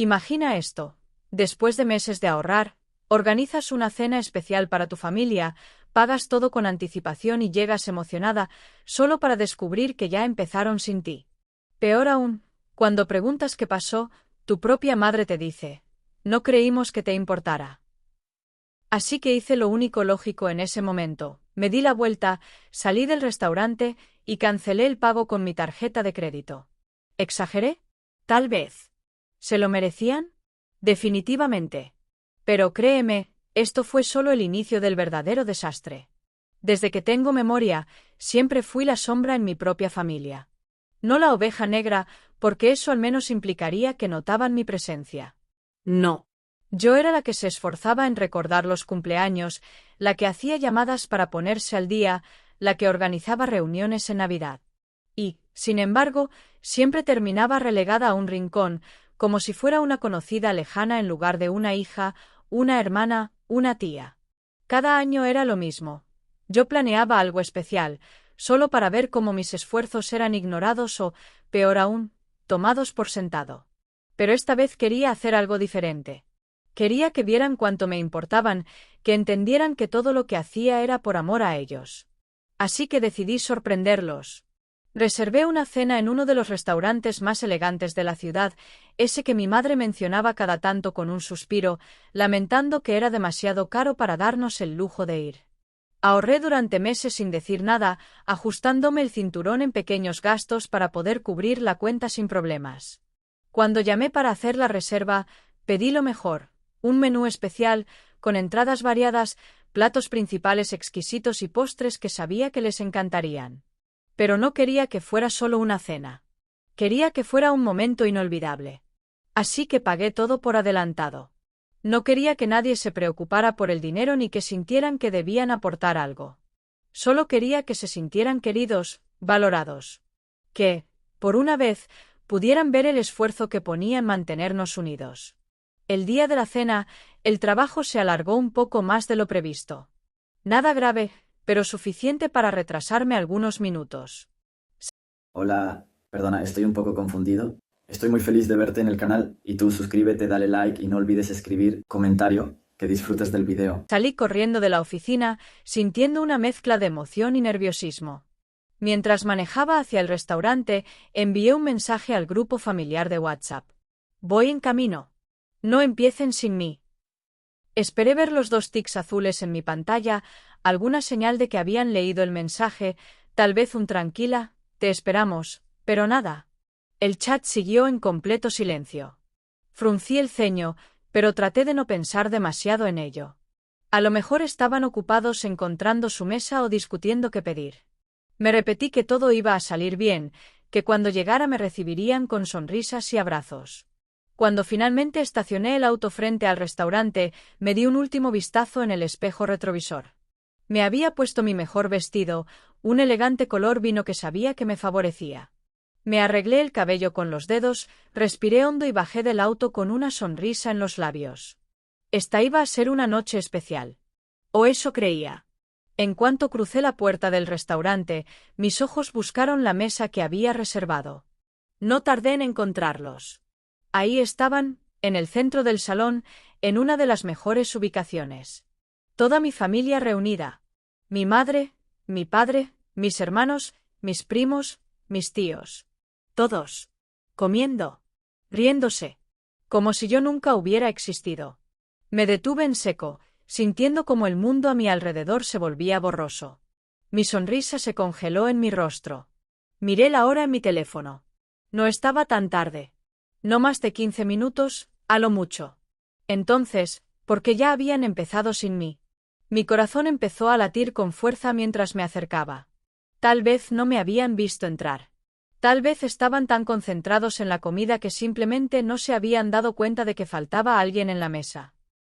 Imagina esto. Después de meses de ahorrar, organizas una cena especial para tu familia, pagas todo con anticipación y llegas emocionada, solo para descubrir que ya empezaron sin ti. Peor aún, cuando preguntas qué pasó, tu propia madre te dice: no creímos que te importara. Así que hice lo único lógico en ese momento, me di la vuelta, salí del restaurante y cancelé el pago con mi tarjeta de crédito. ¿Exageré? Tal vez. ¿Se lo merecían? Definitivamente. Pero créeme, esto fue solo el inicio del verdadero desastre. Desde que tengo memoria, siempre fui la sombra en mi propia familia. No la oveja negra, porque eso al menos implicaría que notaban mi presencia. No. Yo era la que se esforzaba en recordar los cumpleaños, la que hacía llamadas para ponerse al día, la que organizaba reuniones en Navidad. Y, sin embargo, siempre terminaba relegada a un rincón, como si fuera una conocida lejana en lugar de una hija, una hermana, una tía. Cada año era lo mismo. Yo planeaba algo especial, solo para ver cómo mis esfuerzos eran ignorados o, peor aún, tomados por sentado. Pero esta vez quería hacer algo diferente. Quería que vieran cuánto me importaban, que entendieran que todo lo que hacía era por amor a ellos. Así que decidí sorprenderlos. Reservé una cena en uno de los restaurantes más elegantes de la ciudad, ese que mi madre mencionaba cada tanto con un suspiro, lamentando que era demasiado caro para darnos el lujo de ir. Ahorré durante meses sin decir nada, ajustándome el cinturón en pequeños gastos para poder cubrir la cuenta sin problemas. Cuando llamé para hacer la reserva, pedí lo mejor: un menú especial, con entradas variadas, platos principales exquisitos y postres que sabía que les encantarían. Pero no quería que fuera solo una cena. Quería que fuera un momento inolvidable. Así que pagué todo por adelantado. No quería que nadie se preocupara por el dinero ni que sintieran que debían aportar algo. Solo quería que se sintieran queridos, valorados. Que, por una vez, pudieran ver el esfuerzo que ponía en mantenernos unidos. El día de la cena, el trabajo se alargó un poco más de lo previsto. Nada grave, pero suficiente para retrasarme algunos minutos. Hola, perdona, estoy un poco confundido. Estoy muy feliz de verte en el canal y tú suscríbete, dale like y no olvides escribir comentario, que disfrutes del video. Salí corriendo de la oficina, sintiendo una mezcla de emoción y nerviosismo. Mientras manejaba hacia el restaurante, envié un mensaje al grupo familiar de WhatsApp. Voy en camino. No empiecen sin mí. Esperé ver los 2 tics azules en mi pantalla, alguna señal de que habían leído el mensaje, tal vez un tranquila, te esperamos, pero nada. El chat siguió en completo silencio. Fruncí el ceño, pero traté de no pensar demasiado en ello. A lo mejor estaban ocupados encontrando su mesa o discutiendo qué pedir. Me repetí que todo iba a salir bien, que cuando llegara me recibirían con sonrisas y abrazos. Cuando finalmente estacioné el auto frente al restaurante, me di un último vistazo en el espejo retrovisor. Me había puesto mi mejor vestido, un elegante color vino que sabía que me favorecía. Me arreglé el cabello con los dedos, respiré hondo y bajé del auto con una sonrisa en los labios. Esta iba a ser una noche especial. O eso creía. En cuanto crucé la puerta del restaurante, mis ojos buscaron la mesa que había reservado. No tardé en encontrarlos. Ahí estaban, en el centro del salón, en una de las mejores ubicaciones. Toda mi familia reunida. Mi madre, mi padre, mis hermanos, mis primos, mis tíos. Todos. Comiendo. Riéndose. Como si yo nunca hubiera existido. Me detuve en seco, sintiendo como el mundo a mi alrededor se volvía borroso. Mi sonrisa se congeló en mi rostro. Miré la hora en mi teléfono. No estaba tan tarde. No más de 15 minutos, a lo mucho. Entonces, ¿por qué ya habían empezado sin mí? Mi corazón empezó a latir con fuerza mientras me acercaba. Tal vez no me habían visto entrar. Tal vez estaban tan concentrados en la comida que simplemente no se habían dado cuenta de que faltaba alguien en la mesa.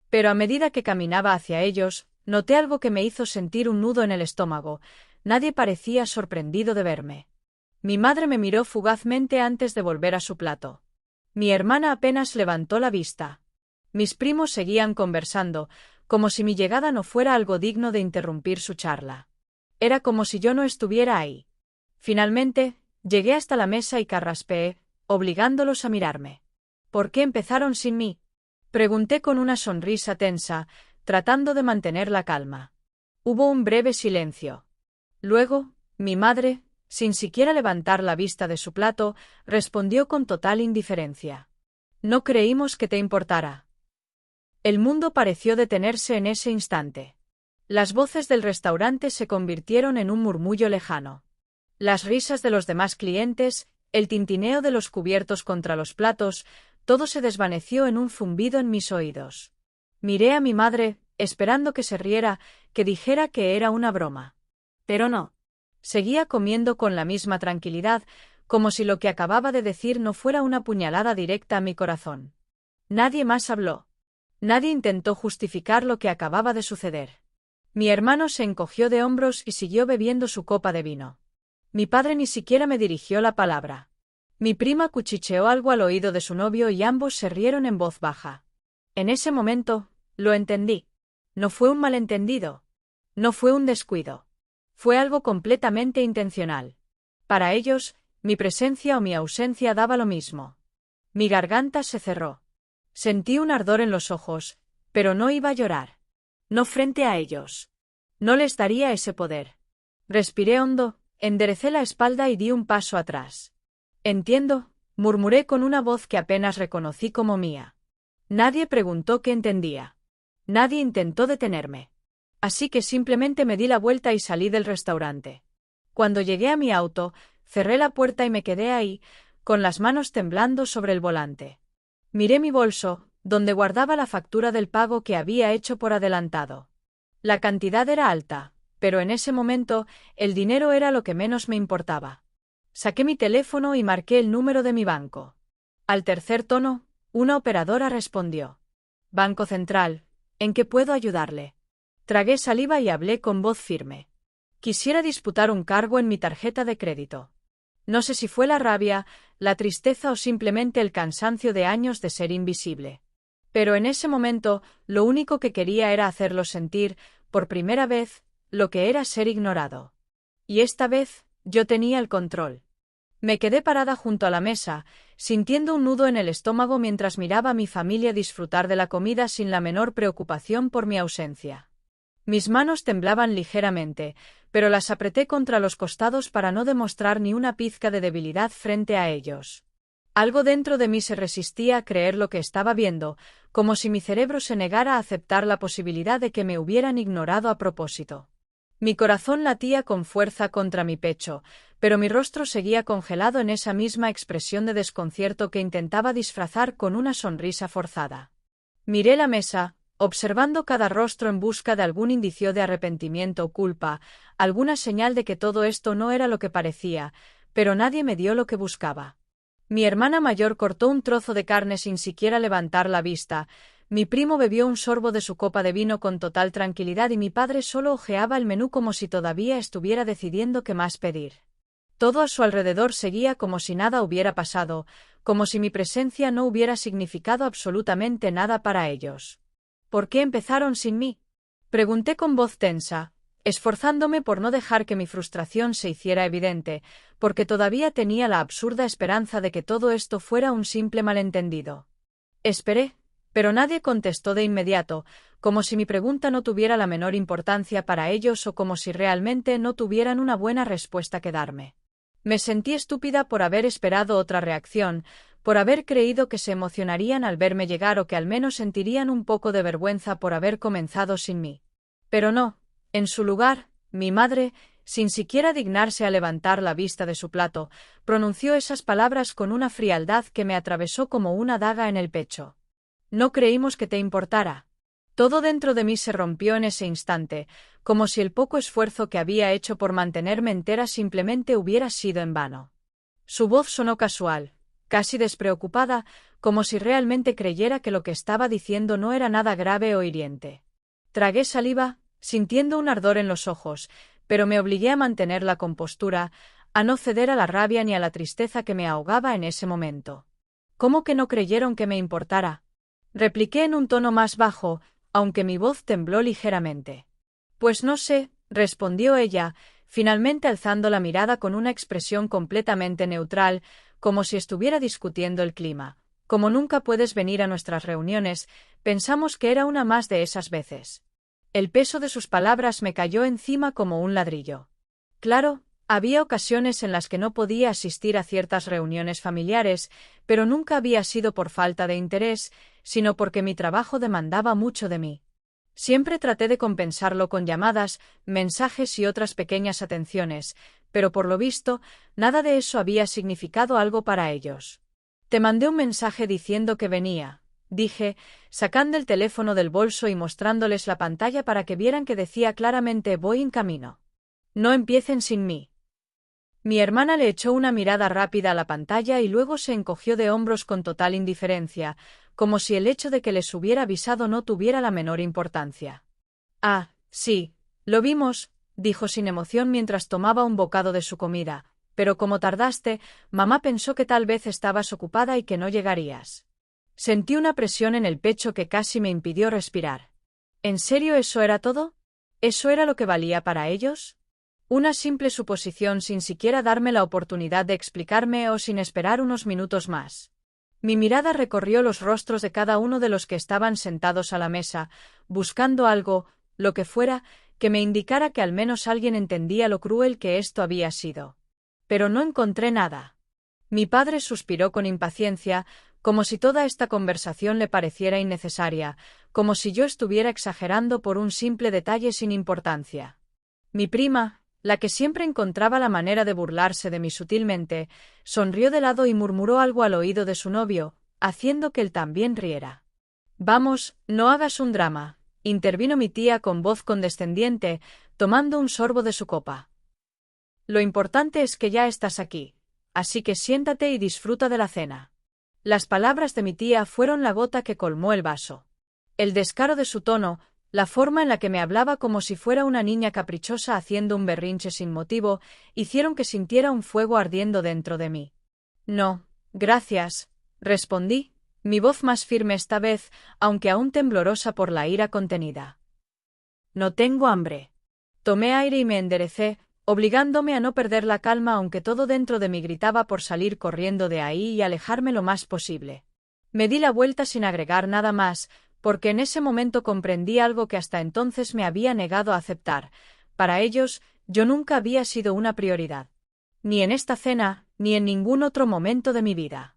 Pero a medida que caminaba hacia ellos, noté algo que me hizo sentir un nudo en el estómago. Nadie parecía sorprendido de verme. Mi madre me miró fugazmente antes de volver a su plato. Mi hermana apenas levantó la vista. Mis primos seguían conversando, como si mi llegada no fuera algo digno de interrumpir su charla. Era como si yo no estuviera ahí. Finalmente, llegué hasta la mesa y carraspeé, obligándolos a mirarme. ¿Por qué empezaron sin mí? Pregunté con una sonrisa tensa, tratando de mantener la calma. Hubo un breve silencio. Luego, mi madre, sin siquiera levantar la vista de su plato, respondió con total indiferencia. No creímos que te importara. El mundo pareció detenerse en ese instante. Las voces del restaurante se convirtieron en un murmullo lejano. Las risas de los demás clientes, el tintineo de los cubiertos contra los platos, todo se desvaneció en un zumbido en mis oídos. Miré a mi madre, esperando que se riera, que dijera que era una broma. Pero no. Seguía comiendo con la misma tranquilidad, como si lo que acababa de decir no fuera una puñalada directa a mi corazón. Nadie más habló. Nadie intentó justificar lo que acababa de suceder. Mi hermano se encogió de hombros y siguió bebiendo su copa de vino. Mi padre ni siquiera me dirigió la palabra. Mi prima cuchicheó algo al oído de su novio y ambos se rieron en voz baja. En ese momento, lo entendí. No fue un malentendido. No fue un descuido. Fue algo completamente intencional. Para ellos, mi presencia o mi ausencia daba lo mismo. Mi garganta se cerró. Sentí un ardor en los ojos, pero no iba a llorar. No frente a ellos. No les daría ese poder. Respiré hondo, enderecé la espalda y di un paso atrás. Entiendo, murmuré con una voz que apenas reconocí como mía. Nadie preguntó qué entendía. Nadie intentó detenerme. Así que simplemente me di la vuelta y salí del restaurante. Cuando llegué a mi auto, cerré la puerta y me quedé ahí, con las manos temblando sobre el volante. Miré mi bolso, donde guardaba la factura del pago que había hecho por adelantado. La cantidad era alta, pero en ese momento, el dinero era lo que menos me importaba. Saqué mi teléfono y marqué el número de mi banco. Al tercer tono, una operadora respondió. Banco Central, ¿en qué puedo ayudarle? Tragué saliva y hablé con voz firme. Quisiera disputar un cargo en mi tarjeta de crédito. No sé si fue la rabia, la tristeza o simplemente el cansancio de años de ser invisible. Pero en ese momento, lo único que quería era hacerlo sentir, por primera vez, lo que era ser ignorado. Y esta vez, yo tenía el control. Me quedé parada junto a la mesa, sintiendo un nudo en el estómago mientras miraba a mi familia disfrutar de la comida sin la menor preocupación por mi ausencia. Mis manos temblaban ligeramente, pero las apreté contra los costados para no demostrar ni una pizca de debilidad frente a ellos. Algo dentro de mí se resistía a creer lo que estaba viendo, como si mi cerebro se negara a aceptar la posibilidad de que me hubieran ignorado a propósito. Mi corazón latía con fuerza contra mi pecho, pero mi rostro seguía congelado en esa misma expresión de desconcierto que intentaba disfrazar con una sonrisa forzada. Miré la mesa, observando cada rostro en busca de algún indicio de arrepentimiento o culpa, alguna señal de que todo esto no era lo que parecía, pero nadie me dio lo que buscaba. Mi hermana mayor cortó un trozo de carne sin siquiera levantar la vista, mi primo bebió un sorbo de su copa de vino con total tranquilidad y mi padre solo hojeaba el menú como si todavía estuviera decidiendo qué más pedir. Todo a su alrededor seguía como si nada hubiera pasado, como si mi presencia no hubiera significado absolutamente nada para ellos. ¿Por qué empezaron sin mí? Pregunté con voz tensa, esforzándome por no dejar que mi frustración se hiciera evidente, porque todavía tenía la absurda esperanza de que todo esto fuera un simple malentendido. Esperé, pero nadie contestó de inmediato, como si mi pregunta no tuviera la menor importancia para ellos o como si realmente no tuvieran una buena respuesta que darme. Me sentí estúpida por haber esperado otra reacción, por haber creído que se emocionarían al verme llegar o que al menos sentirían un poco de vergüenza por haber comenzado sin mí. Pero no, en su lugar, mi madre, sin siquiera dignarse a levantar la vista de su plato, pronunció esas palabras con una frialdad que me atravesó como una daga en el pecho. No creímos que te importara. Todo dentro de mí se rompió en ese instante, como si el poco esfuerzo que había hecho por mantenerme entera simplemente hubiera sido en vano. Su voz sonó casual, casi despreocupada, como si realmente creyera que lo que estaba diciendo no era nada grave o hiriente. Tragué saliva, sintiendo un ardor en los ojos, pero me obligué a mantener la compostura, a no ceder a la rabia ni a la tristeza que me ahogaba en ese momento. ¿Cómo que no creyeron que me importara? Repliqué en un tono más bajo, aunque mi voz tembló ligeramente. Pues no sé, respondió ella, finalmente alzando la mirada con una expresión completamente neutral, como si estuviera discutiendo el clima. Como nunca puedes venir a nuestras reuniones, pensamos que era una más de esas veces. El peso de sus palabras me cayó encima como un ladrillo. Claro, había ocasiones en las que no podía asistir a ciertas reuniones familiares, pero nunca había sido por falta de interés, sino porque mi trabajo demandaba mucho de mí. Siempre traté de compensarlo con llamadas, mensajes y otras pequeñas atenciones, pero por lo visto, nada de eso había significado algo para ellos. Te mandé un mensaje diciendo que venía, dije, sacando el teléfono del bolso y mostrándoles la pantalla para que vieran que decía claramente voy en camino. No empiecen sin mí. Mi hermana le echó una mirada rápida a la pantalla y luego se encogió de hombros con total indiferencia, como si el hecho de que les hubiera avisado no tuviera la menor importancia. Ah, sí, lo vimos, dijo sin emoción mientras tomaba un bocado de su comida, pero como tardaste, mamá pensó que tal vez estabas ocupada y que no llegarías. Sentí una presión en el pecho que casi me impidió respirar. ¿En serio eso era todo? ¿Eso era lo que valía para ellos? Una simple suposición sin siquiera darme la oportunidad de explicarme o sin esperar unos minutos más. Mi mirada recorrió los rostros de cada uno de los que estaban sentados a la mesa, buscando algo, lo que fuera, que me indicara que al menos alguien entendía lo cruel que esto había sido. Pero no encontré nada. Mi padre suspiró con impaciencia, como si toda esta conversación le pareciera innecesaria, como si yo estuviera exagerando por un simple detalle sin importancia. Mi prima, la que siempre encontraba la manera de burlarse de mí sutilmente, sonrió de lado y murmuró algo al oído de su novio, haciendo que él también riera. Vamos, no hagas un drama, intervino mi tía con voz condescendiente, tomando un sorbo de su copa. Lo importante es que ya estás aquí, así que siéntate y disfruta de la cena. Las palabras de mi tía fueron la gota que colmó el vaso. El descaro de su tono, la forma en la que me hablaba como si fuera una niña caprichosa haciendo un berrinche sin motivo, hicieron que sintiera un fuego ardiendo dentro de mí. No, gracias, respondí, mi voz más firme esta vez, aunque aún temblorosa por la ira contenida. No tengo hambre. Tomé aire y me enderecé, obligándome a no perder la calma aunque todo dentro de mí gritaba por salir corriendo de ahí y alejarme lo más posible. Me di la vuelta sin agregar nada más, porque en ese momento comprendí algo que hasta entonces me había negado a aceptar. Para ellos, yo nunca había sido una prioridad. Ni en esta cena, ni en ningún otro momento de mi vida.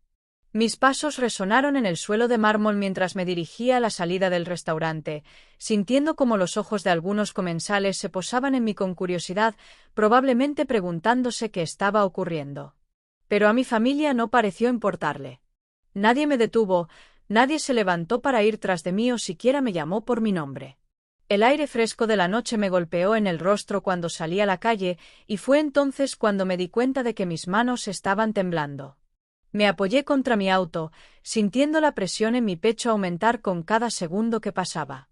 Mis pasos resonaron en el suelo de mármol mientras me dirigía a la salida del restaurante, sintiendo como los ojos de algunos comensales se posaban en mí con curiosidad, probablemente preguntándose qué estaba ocurriendo. Pero a mi familia no pareció importarle. Nadie me detuvo, nadie se levantó para ir tras de mí o siquiera me llamó por mi nombre. El aire fresco de la noche me golpeó en el rostro cuando salí a la calle y fue entonces cuando me di cuenta de que mis manos estaban temblando. Me apoyé contra mi auto, sintiendo la presión en mi pecho aumentar con cada segundo que pasaba.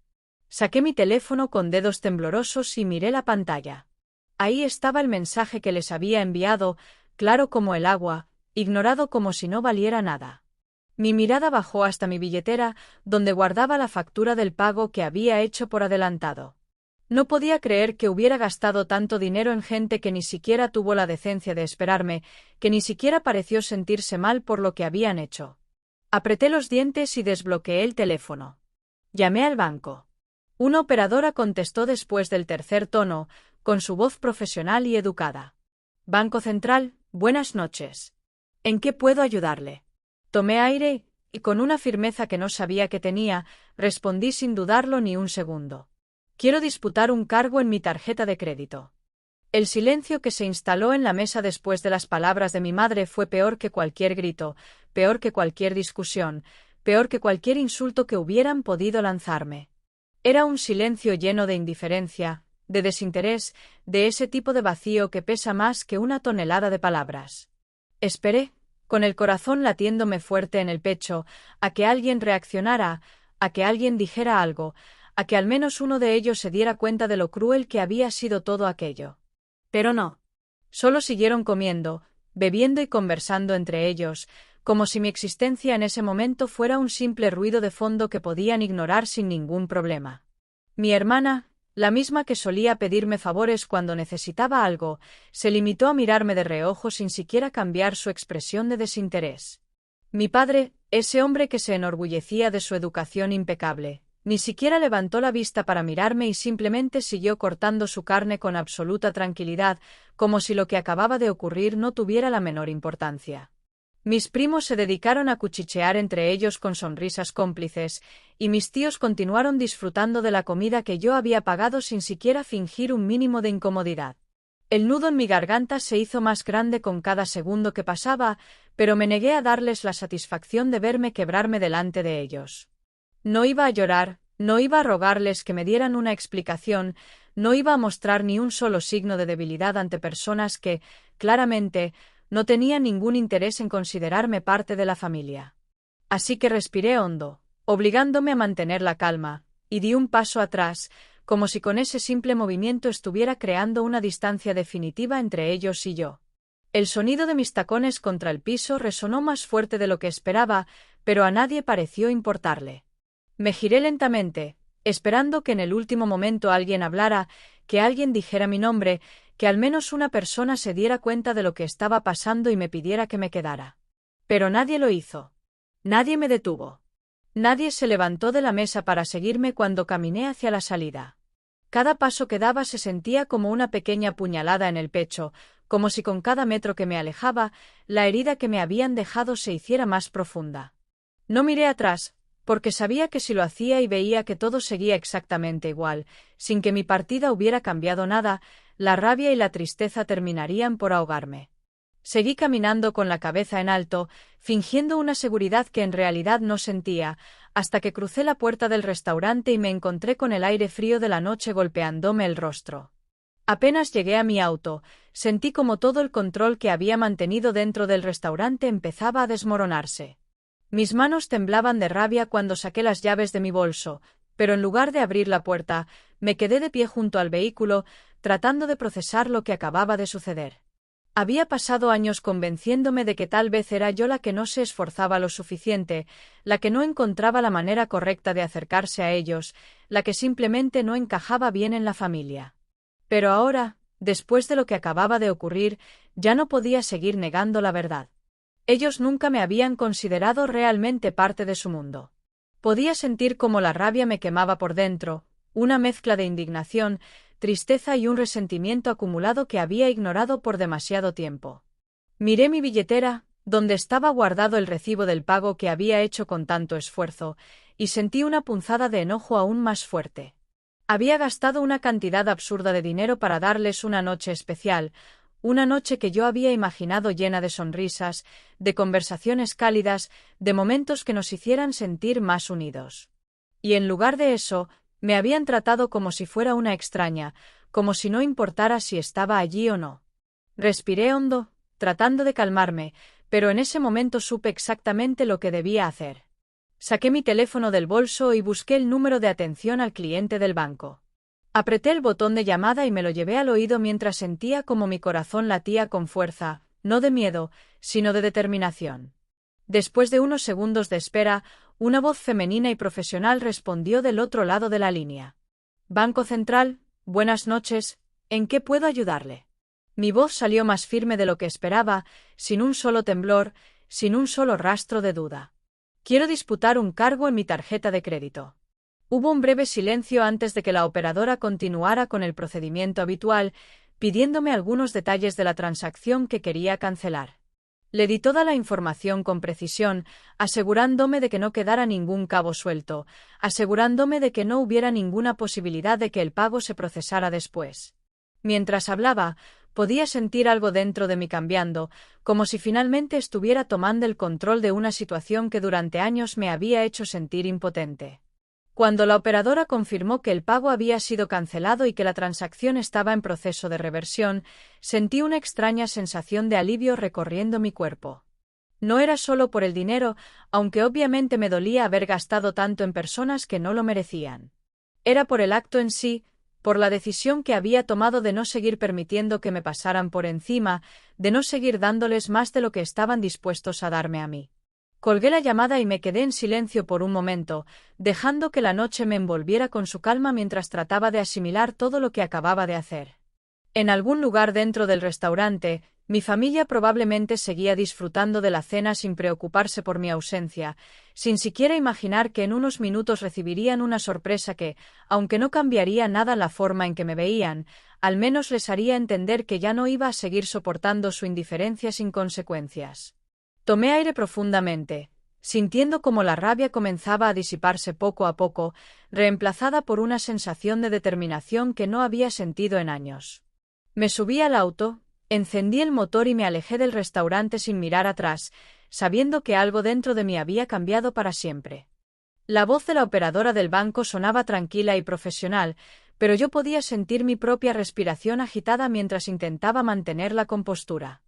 Saqué mi teléfono con dedos temblorosos y miré la pantalla. Ahí estaba el mensaje que les había enviado, claro como el agua, ignorado como si no valiera nada. Mi mirada bajó hasta mi billetera, donde guardaba la factura del pago que había hecho por adelantado. No podía creer que hubiera gastado tanto dinero en gente que ni siquiera tuvo la decencia de esperarme, que ni siquiera pareció sentirse mal por lo que habían hecho. Apreté los dientes y desbloqueé el teléfono. Llamé al banco. Una operadora contestó después del tercer tono, con su voz profesional y educada. Banco Central, buenas noches. ¿En qué puedo ayudarle? Tomé aire y, con una firmeza que no sabía que tenía, respondí sin dudarlo ni un segundo. Quiero disputar un cargo en mi tarjeta de crédito. El silencio que se instaló en la mesa después de las palabras de mi madre fue peor que cualquier grito, peor que cualquier discusión, peor que cualquier insulto que hubieran podido lanzarme. Era un silencio lleno de indiferencia, de desinterés, de ese tipo de vacío que pesa más que una tonelada de palabras. Esperé, con el corazón latiéndome fuerte en el pecho, a que alguien reaccionara, a que alguien dijera algo, a que al menos uno de ellos se diera cuenta de lo cruel que había sido todo aquello. Pero no. Solo siguieron comiendo, bebiendo y conversando entre ellos, como si mi existencia en ese momento fuera un simple ruido de fondo que podían ignorar sin ningún problema. Mi hermana, la misma que solía pedirme favores cuando necesitaba algo, se limitó a mirarme de reojo sin siquiera cambiar su expresión de desinterés. Mi padre, ese hombre que se enorgullecía de su educación impecable, ni siquiera levantó la vista para mirarme y simplemente siguió cortando su carne con absoluta tranquilidad, como si lo que acababa de ocurrir no tuviera la menor importancia. Mis primos se dedicaron a cuchichear entre ellos con sonrisas cómplices, y mis tíos continuaron disfrutando de la comida que yo había pagado sin siquiera fingir un mínimo de incomodidad. El nudo en mi garganta se hizo más grande con cada segundo que pasaba, pero me negué a darles la satisfacción de verme quebrarme delante de ellos. No iba a llorar, no iba a rogarles que me dieran una explicación, no iba a mostrar ni un solo signo de debilidad ante personas que, claramente, no tenían ningún interés en considerarme parte de la familia. Así que respiré hondo, obligándome a mantener la calma, y di un paso atrás, como si con ese simple movimiento estuviera creando una distancia definitiva entre ellos y yo. El sonido de mis tacones contra el piso resonó más fuerte de lo que esperaba, pero a nadie pareció importarle. Me giré lentamente, esperando que en el último momento alguien hablara, que alguien dijera mi nombre, que al menos una persona se diera cuenta de lo que estaba pasando y me pidiera que me quedara. Pero nadie lo hizo. Nadie me detuvo. Nadie se levantó de la mesa para seguirme cuando caminé hacia la salida. Cada paso que daba se sentía como una pequeña puñalada en el pecho, como si con cada metro que me alejaba, la herida que me habían dejado se hiciera más profunda. No miré atrás, porque sabía que si lo hacía y veía que todo seguía exactamente igual, sin que mi partida hubiera cambiado nada, la rabia y la tristeza terminarían por ahogarme. Seguí caminando con la cabeza en alto, fingiendo una seguridad que en realidad no sentía, hasta que crucé la puerta del restaurante y me encontré con el aire frío de la noche golpeándome el rostro. Apenas llegué a mi auto, sentí como todo el control que había mantenido dentro del restaurante empezaba a desmoronarse. Mis manos temblaban de rabia cuando saqué las llaves de mi bolso, pero en lugar de abrir la puerta, me quedé de pie junto al vehículo, tratando de procesar lo que acababa de suceder. Había pasado años convenciéndome de que tal vez era yo la que no se esforzaba lo suficiente, la que no encontraba la manera correcta de acercarse a ellos, la que simplemente no encajaba bien en la familia. Pero ahora, después de lo que acababa de ocurrir, ya no podía seguir negando la verdad. Ellos nunca me habían considerado realmente parte de su mundo. Podía sentir cómo la rabia me quemaba por dentro, una mezcla de indignación, tristeza y un resentimiento acumulado que había ignorado por demasiado tiempo. Miré mi billetera, donde estaba guardado el recibo del pago que había hecho con tanto esfuerzo, y sentí una punzada de enojo aún más fuerte. Había gastado una cantidad absurda de dinero para darles una noche especial, una noche que yo había imaginado llena de sonrisas, de conversaciones cálidas, de momentos que nos hicieran sentir más unidos. Y en lugar de eso, me habían tratado como si fuera una extraña, como si no importara si estaba allí o no. Respiré hondo, tratando de calmarme, pero en ese momento supe exactamente lo que debía hacer. Saqué mi teléfono del bolso y busqué el número de atención al cliente del banco. Apreté el botón de llamada y me lo llevé al oído mientras sentía como mi corazón latía con fuerza, no de miedo, sino de determinación. Después de unos segundos de espera, una voz femenina y profesional respondió del otro lado de la línea. Banco Central, buenas noches, ¿en qué puedo ayudarle? Mi voz salió más firme de lo que esperaba, sin un solo temblor, sin un solo rastro de duda. Quiero disputar un cargo en mi tarjeta de crédito. Hubo un breve silencio antes de que la operadora continuara con el procedimiento habitual, pidiéndome algunos detalles de la transacción que quería cancelar. Le di toda la información con precisión, asegurándome de que no quedara ningún cabo suelto, asegurándome de que no hubiera ninguna posibilidad de que el pago se procesara después. Mientras hablaba, podía sentir algo dentro de mí cambiando, como si finalmente estuviera tomando el control de una situación que durante años me había hecho sentir impotente. Cuando la operadora confirmó que el pago había sido cancelado y que la transacción estaba en proceso de reversión, sentí una extraña sensación de alivio recorriendo mi cuerpo. No era solo por el dinero, aunque obviamente me dolía haber gastado tanto en personas que no lo merecían. Era por el acto en sí, por la decisión que había tomado de no seguir permitiendo que me pasaran por encima, de no seguir dándoles más de lo que estaban dispuestos a darme a mí. Colgué la llamada y me quedé en silencio por un momento, dejando que la noche me envolviera con su calma mientras trataba de asimilar todo lo que acababa de hacer. En algún lugar dentro del restaurante, Mi familia probablemente seguía disfrutando de la cena sin preocuparse por mi ausencia, sin siquiera imaginar que en unos minutos recibirían una sorpresa que, aunque no cambiaría nada la forma en que me veían, al menos les haría entender que ya no iba a seguir soportando su indiferencia sin consecuencias. Tomé aire profundamente, sintiendo cómo la rabia comenzaba a disiparse poco a poco, reemplazada por una sensación de determinación que no había sentido en años. Me subí al auto, encendí el motor y me alejé del restaurante sin mirar atrás, sabiendo que algo dentro de mí había cambiado para siempre. La voz de la operadora del banco sonaba tranquila y profesional, pero yo podía sentir mi propia respiración agitada mientras intentaba mantener la compostura.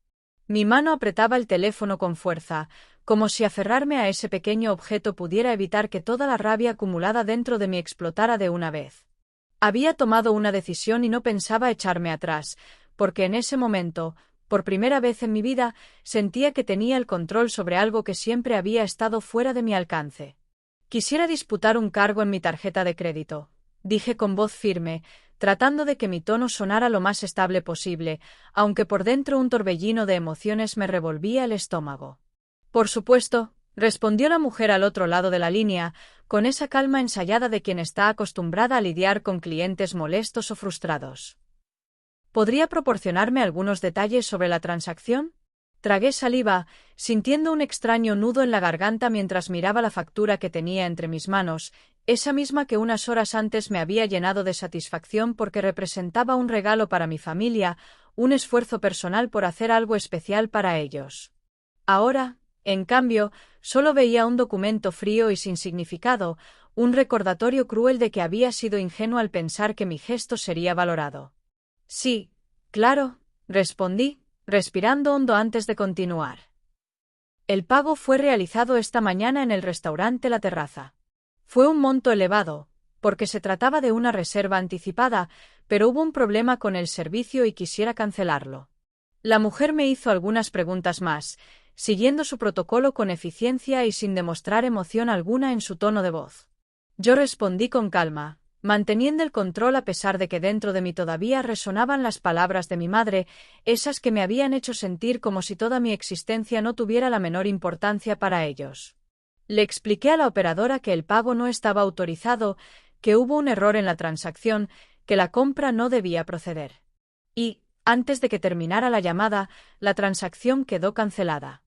Mi mano apretaba el teléfono con fuerza, como si aferrarme a ese pequeño objeto pudiera evitar que toda la rabia acumulada dentro de mí explotara de una vez. Había tomado una decisión y no pensaba echarme atrás, porque en ese momento, por primera vez en mi vida, sentía que tenía el control sobre algo que siempre había estado fuera de mi alcance. Quisiera disputar un cargo en mi tarjeta de crédito, dije con voz firme, tratando de que mi tono sonara lo más estable posible, aunque por dentro un torbellino de emociones me revolvía el estómago. Por supuesto, respondió la mujer al otro lado de la línea, con esa calma ensayada de quien está acostumbrada a lidiar con clientes molestos o frustrados. ¿Podría proporcionarme algunos detalles sobre la transacción? Tragué saliva, sintiendo un extraño nudo en la garganta mientras miraba la factura que tenía entre mis manos, esa misma que unas horas antes me había llenado de satisfacción porque representaba un regalo para mi familia, un esfuerzo personal por hacer algo especial para ellos. Ahora, en cambio, solo veía un documento frío y sin significado, un recordatorio cruel de que había sido ingenuo al pensar que mi gesto sería valorado. Sí, claro, respondí, respirando hondo antes de continuar. El pago fue realizado esta mañana en el restaurante La Terraza. Fue un monto elevado, porque se trataba de una reserva anticipada, pero hubo un problema con el servicio y quisiera cancelarlo. La mujer me hizo algunas preguntas más, siguiendo su protocolo con eficiencia y sin demostrar emoción alguna en su tono de voz. Yo respondí con calma, manteniendo el control a pesar de que dentro de mí todavía resonaban las palabras de mi madre, esas que me habían hecho sentir como si toda mi existencia no tuviera la menor importancia para ellos. Le expliqué a la operadora que el pago no estaba autorizado, que hubo un error en la transacción, que la compra no debía proceder. Y, antes de que terminara la llamada, la transacción quedó cancelada.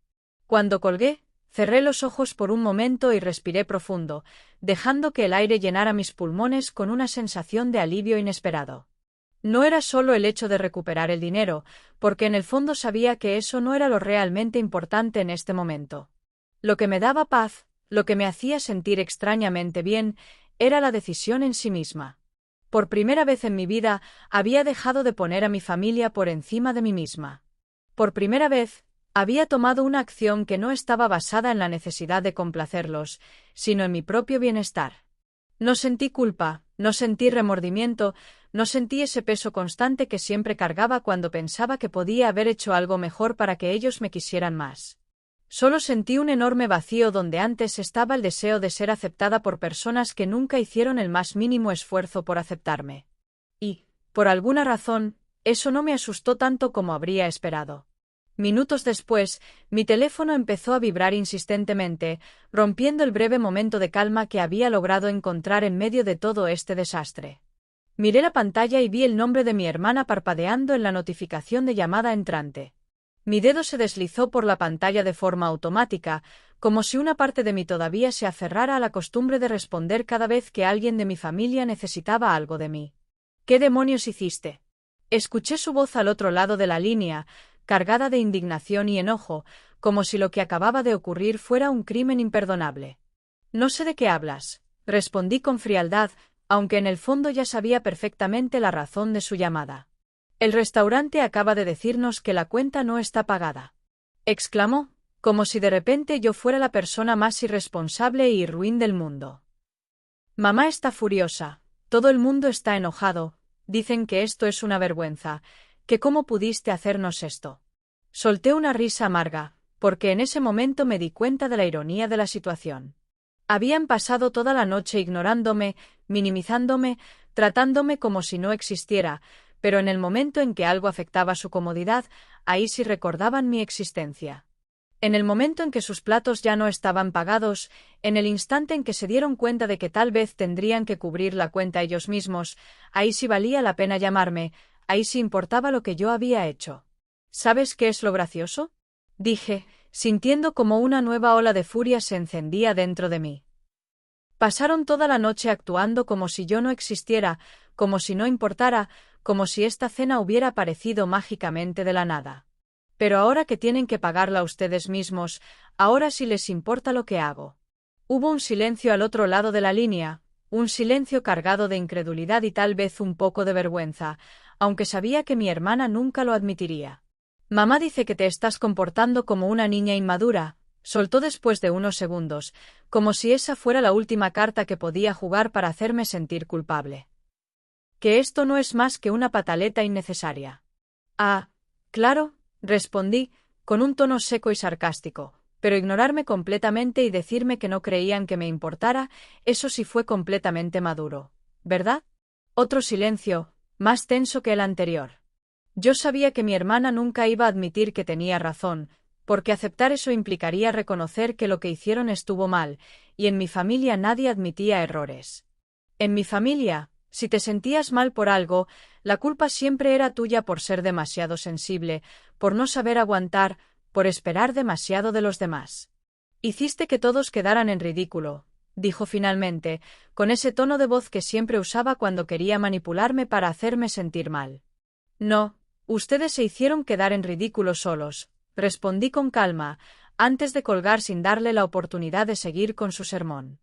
Cuando colgué, cerré los ojos por un momento y respiré profundo, dejando que el aire llenara mis pulmones con una sensación de alivio inesperado. No era solo el hecho de recuperar el dinero, porque en el fondo sabía que eso no era lo realmente importante en este momento. Lo que me daba paz, lo que me hacía sentir extrañamente bien, era la decisión en sí misma. Por primera vez en mi vida, había dejado de poner a mi familia por encima de mí misma. Por primera vez, había tomado una acción que no estaba basada en la necesidad de complacerlos, sino en mi propio bienestar. No sentí culpa, no sentí remordimiento, no sentí ese peso constante que siempre cargaba cuando pensaba que podía haber hecho algo mejor para que ellos me quisieran más. Solo sentí un enorme vacío donde antes estaba el deseo de ser aceptada por personas que nunca hicieron el más mínimo esfuerzo por aceptarme. Y, por alguna razón, eso no me asustó tanto como habría esperado. Minutos después, mi teléfono empezó a vibrar insistentemente, rompiendo el breve momento de calma que había logrado encontrar en medio de todo este desastre. Miré la pantalla y vi el nombre de mi hermana parpadeando en la notificación de llamada entrante. Mi dedo se deslizó por la pantalla de forma automática, como si una parte de mí todavía se aferrara a la costumbre de responder cada vez que alguien de mi familia necesitaba algo de mí. ¿Qué demonios hiciste? Escuché su voz al otro lado de la línea, cargada de indignación y enojo, como si lo que acababa de ocurrir fuera un crimen imperdonable. No sé de qué hablas, respondí con frialdad, aunque en el fondo ya sabía perfectamente la razón de su llamada. El restaurante acaba de decirnos que la cuenta no está pagada, exclamó, como si de repente yo fuera la persona más irresponsable y ruin del mundo. Mamá está furiosa, todo el mundo está enojado, dicen que esto es una vergüenza, que cómo pudiste hacernos esto. Solté una risa amarga, porque en ese momento me di cuenta de la ironía de la situación. Habían pasado toda la noche ignorándome, minimizándome, tratándome como si no existiera, pero en el momento en que algo afectaba su comodidad, ahí sí recordaban mi existencia. En el momento en que sus platos ya no estaban pagados, en el instante en que se dieron cuenta de que tal vez tendrían que cubrir la cuenta ellos mismos, ahí sí valía la pena llamarme, ahí sí importaba lo que yo había hecho. ¿Sabes qué es lo gracioso?, dije, sintiendo como una nueva ola de furia se encendía dentro de mí. Pasaron toda la noche actuando como si yo no existiera, como si no importara, como si esta cena hubiera aparecido mágicamente de la nada. Pero ahora que tienen que pagarla ustedes mismos, ahora sí les importa lo que hago. Hubo un silencio al otro lado de la línea, un silencio cargado de incredulidad y tal vez un poco de vergüenza, aunque sabía que mi hermana nunca lo admitiría. Mamá dice que te estás comportando como una niña inmadura, soltó después de unos segundos, como si esa fuera la última carta que podía jugar para hacerme sentir culpable. Que esto no es más que una pataleta innecesaria. Ah, claro, respondí, con un tono seco y sarcástico, pero ignorarme completamente y decirme que no creían que me importara, eso sí fue completamente maduro, ¿verdad? Otro silencio, más tenso que el anterior. Yo sabía que mi hermana nunca iba a admitir que tenía razón, porque aceptar eso implicaría reconocer que lo que hicieron estuvo mal, y en mi familia nadie admitía errores. En mi familia, si te sentías mal por algo, la culpa siempre era tuya por ser demasiado sensible, por no saber aguantar, por esperar demasiado de los demás. Hiciste que todos quedaran en ridículo, dijo finalmente, con ese tono de voz que siempre usaba cuando quería manipularme para hacerme sentir mal. No, ustedes se hicieron quedar en ridículo solos, respondí con calma, antes de colgar sin darle la oportunidad de seguir con su sermón.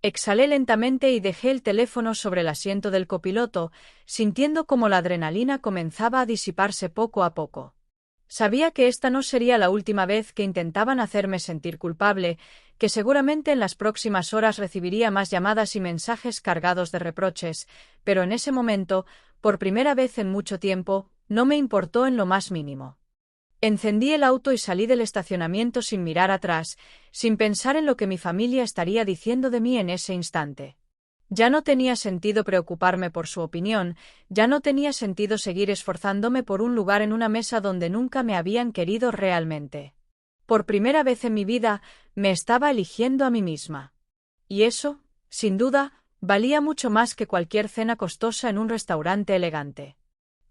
Exhalé lentamente y dejé el teléfono sobre el asiento del copiloto, sintiendo como la adrenalina comenzaba a disiparse poco a poco. Sabía que esta no sería la última vez que intentaban hacerme sentir culpable, que seguramente en las próximas horas recibiría más llamadas y mensajes cargados de reproches, pero en ese momento, por primera vez en mucho tiempo, no me importó en lo más mínimo. Encendí el auto y salí del estacionamiento sin mirar atrás, sin pensar en lo que mi familia estaría diciendo de mí en ese instante. Ya no tenía sentido preocuparme por su opinión, ya no tenía sentido seguir esforzándome por un lugar en una mesa donde nunca me habían querido realmente. Por primera vez en mi vida, me estaba eligiendo a mí misma. Y eso, sin duda, valía mucho más que cualquier cena costosa en un restaurante elegante.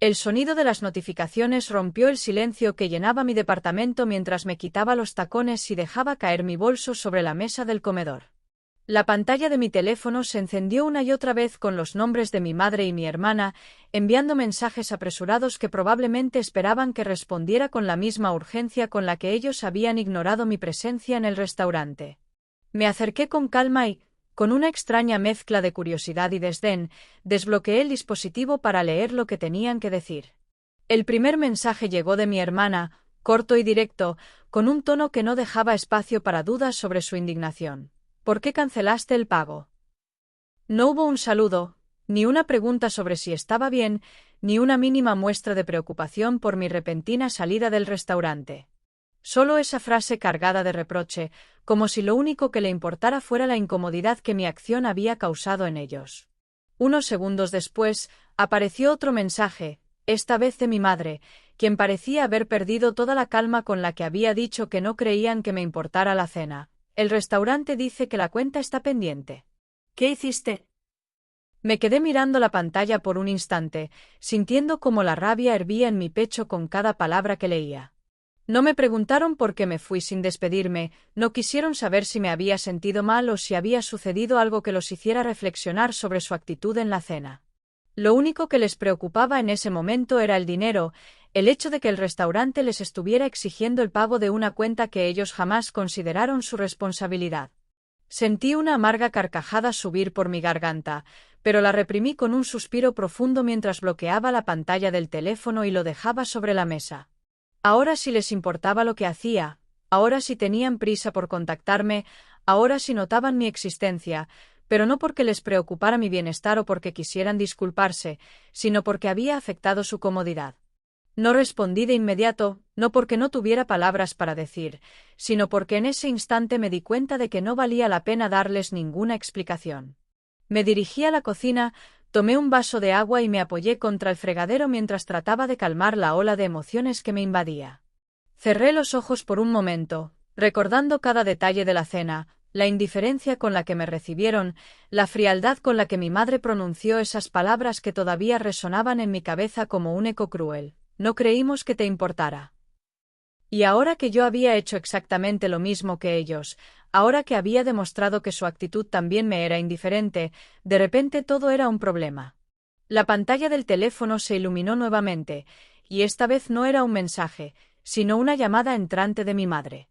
El sonido de las notificaciones rompió el silencio que llenaba mi departamento mientras me quitaba los tacones y dejaba caer mi bolso sobre la mesa del comedor. La pantalla de mi teléfono se encendió una y otra vez con los nombres de mi madre y mi hermana, enviando mensajes apresurados que probablemente esperaban que respondiera con la misma urgencia con la que ellos habían ignorado mi presencia en el restaurante. Me acerqué con calma y, con una extraña mezcla de curiosidad y desdén, desbloqueé el dispositivo para leer lo que tenían que decir. El primer mensaje llegó de mi hermana, corto y directo, con un tono que no dejaba espacio para dudas sobre su indignación. ¿Por qué cancelaste el pago? No hubo un saludo, ni una pregunta sobre si estaba bien, ni una mínima muestra de preocupación por mi repentina salida del restaurante. Solo esa frase cargada de reproche, como si lo único que le importara fuera la incomodidad que mi acción había causado en ellos. Unos segundos después, apareció otro mensaje, esta vez de mi madre, quien parecía haber perdido toda la calma con la que había dicho que no creían que me importara la cena. El restaurante dice que la cuenta está pendiente. ¿Qué hiciste? Me quedé mirando la pantalla por un instante, sintiendo como la rabia hervía en mi pecho con cada palabra que leía. No me preguntaron por qué me fui sin despedirme, no quisieron saber si me había sentido mal o si había sucedido algo que los hiciera reflexionar sobre su actitud en la cena. Lo único que les preocupaba en ese momento era el dinero, el hecho de que el restaurante les estuviera exigiendo el pago de una cuenta que ellos jamás consideraron su responsabilidad. Sentí una amarga carcajada subir por mi garganta, pero la reprimí con un suspiro profundo mientras bloqueaba la pantalla del teléfono y lo dejaba sobre la mesa. Ahora sí les importaba lo que hacía, ahora sí tenían prisa por contactarme, ahora sí notaban mi existencia, pero no porque les preocupara mi bienestar o porque quisieran disculparse, sino porque había afectado su comodidad. No respondí de inmediato, no porque no tuviera palabras para decir, sino porque en ese instante me di cuenta de que no valía la pena darles ninguna explicación. Me dirigí a la cocina, Tomé un vaso de agua y me apoyé contra el fregadero mientras trataba de calmar la ola de emociones que me invadía. Cerré los ojos por un momento, recordando cada detalle de la cena, la indiferencia con la que me recibieron, la frialdad con la que mi madre pronunció esas palabras que todavía resonaban en mi cabeza como un eco cruel. No creímos que te importara. Y ahora que yo había hecho exactamente lo mismo que ellos, ahora que había demostrado que su actitud también me era indiferente, de repente todo era un problema. La pantalla del teléfono se iluminó nuevamente, y esta vez no era un mensaje, sino una llamada entrante de mi madre.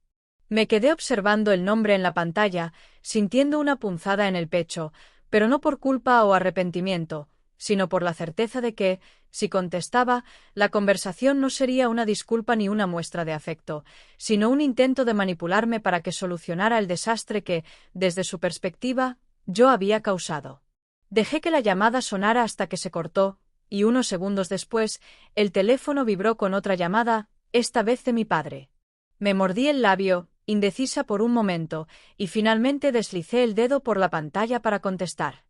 Me quedé observando el nombre en la pantalla, sintiendo una punzada en el pecho, pero no por culpa o arrepentimiento, sino por la certeza de que, si contestaba, la conversación no sería una disculpa ni una muestra de afecto, sino un intento de manipularme para que solucionara el desastre que, desde su perspectiva, yo había causado. Dejé que la llamada sonara hasta que se cortó, y unos segundos después, el teléfono vibró con otra llamada, esta vez de mi padre. Me mordí el labio, indecisa por un momento, y finalmente deslicé el dedo por la pantalla para contestar.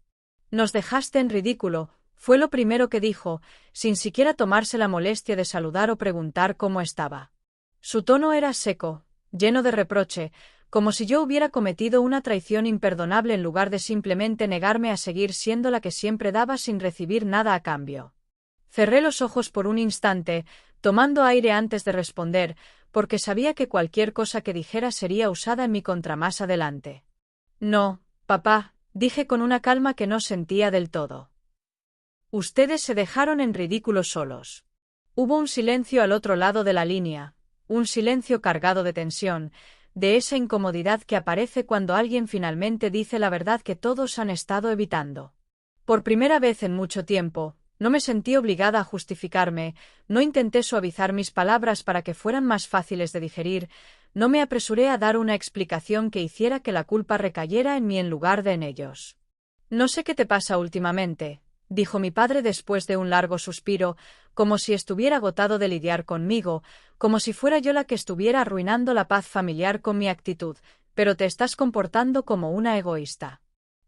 Nos dejaste en ridículo, fue lo primero que dijo, sin siquiera tomarse la molestia de saludar o preguntar cómo estaba. Su tono era seco, lleno de reproche, como si yo hubiera cometido una traición imperdonable en lugar de simplemente negarme a seguir siendo la que siempre daba sin recibir nada a cambio. Cerré los ojos por un instante, tomando aire antes de responder, porque sabía que cualquier cosa que dijera sería usada en mi contra más adelante. No, papá, dije con una calma que no sentía del todo. Ustedes se dejaron en ridículo solos. Hubo un silencio al otro lado de la línea, un silencio cargado de tensión, de esa incomodidad que aparece cuando alguien finalmente dice la verdad que todos han estado evitando. Por primera vez en mucho tiempo, no me sentí obligada a justificarme, no intenté suavizar mis palabras para que fueran más fáciles de digerir, no me apresuré a dar una explicación que hiciera que la culpa recayera en mí en lugar de en ellos. No sé qué te pasa últimamente, dijo mi padre después de un largo suspiro, como si estuviera agotado de lidiar conmigo, como si fuera yo la que estuviera arruinando la paz familiar con mi actitud, pero te estás comportando como una egoísta.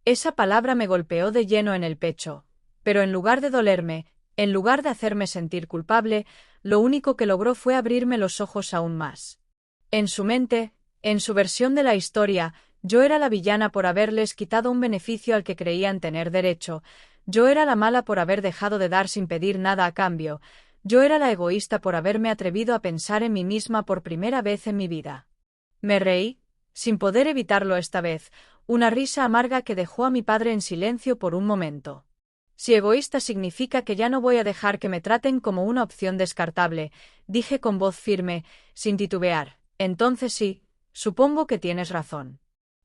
Esa palabra me golpeó de lleno en el pecho, pero en lugar de dolerme, en lugar de hacerme sentir culpable, lo único que logró fue abrirme los ojos aún más. En su mente, en su versión de la historia, yo era la villana por haberles quitado un beneficio al que creían tener derecho, yo era la mala por haber dejado de dar sin pedir nada a cambio, yo era la egoísta por haberme atrevido a pensar en mí misma por primera vez en mi vida. Me reí, sin poder evitarlo esta vez, una risa amarga que dejó a mi padre en silencio por un momento. Si egoísta significa que ya no voy a dejar que me traten como una opción descartable, dije con voz firme, sin titubear, entonces sí, supongo que tienes razón.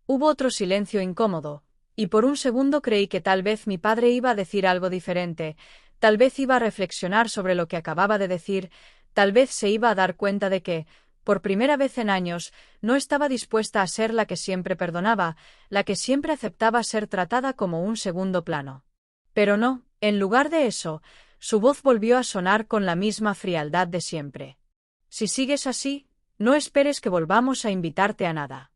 Hubo otro silencio incómodo, y por un segundo creí que tal vez mi padre iba a decir algo diferente, tal vez iba a reflexionar sobre lo que acababa de decir, tal vez se iba a dar cuenta de que, por primera vez en años, no estaba dispuesta a ser la que siempre perdonaba, la que siempre aceptaba ser tratada como un segundo plano. Pero no, en lugar de eso, su voz volvió a sonar con la misma frialdad de siempre. Si sigues así, no esperes que volvamos a invitarte a nada.